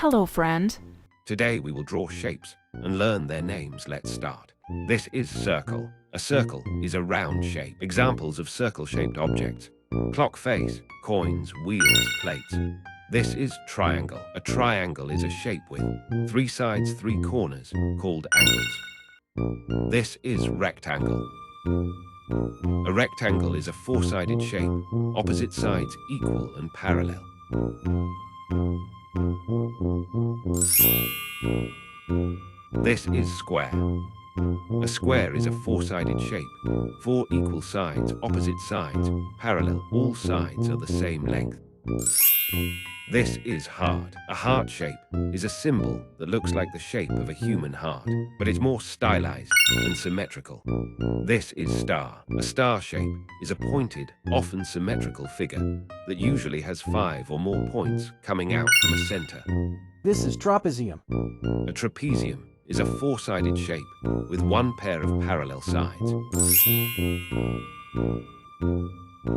Hello, friend. Today we will draw shapes and learn their names. Let's start. This is circle. A circle is a round shape. Examples of circle-shaped objects: clock face, coins, wheels, plates. This is triangle. A triangle is a shape with 3 sides, 3 corners, called angles. This is rectangle. A rectangle is a 4-sided shape, opposite sides equal and parallel. This is square. A square is a 4-sided shape, 4 equal sides, opposite sides, parallel, all sides are the same length. This is heart. A heart shape is a symbol that looks like the shape of a human heart, but it's more stylized and symmetrical. This is star. A star shape is a pointed, often symmetrical figure that usually has 5 or more points coming out from a center. This is trapezium. A trapezium is a 4-sided shape with 1 pair of parallel sides.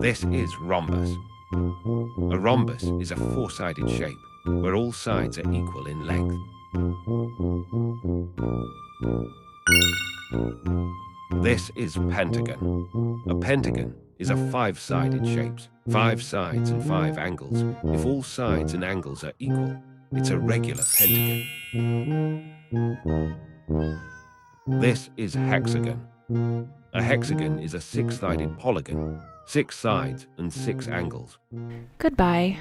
This is rhombus. A rhombus is a 4-sided shape where all sides are equal in length. This is pentagon. A pentagon is a 5-sided shape, 5 sides and 5 angles. If all sides and angles are equal, it's a regular pentagon. This is hexagon. A hexagon is a 6-sided polygon, 6 sides and 6 angles. Goodbye.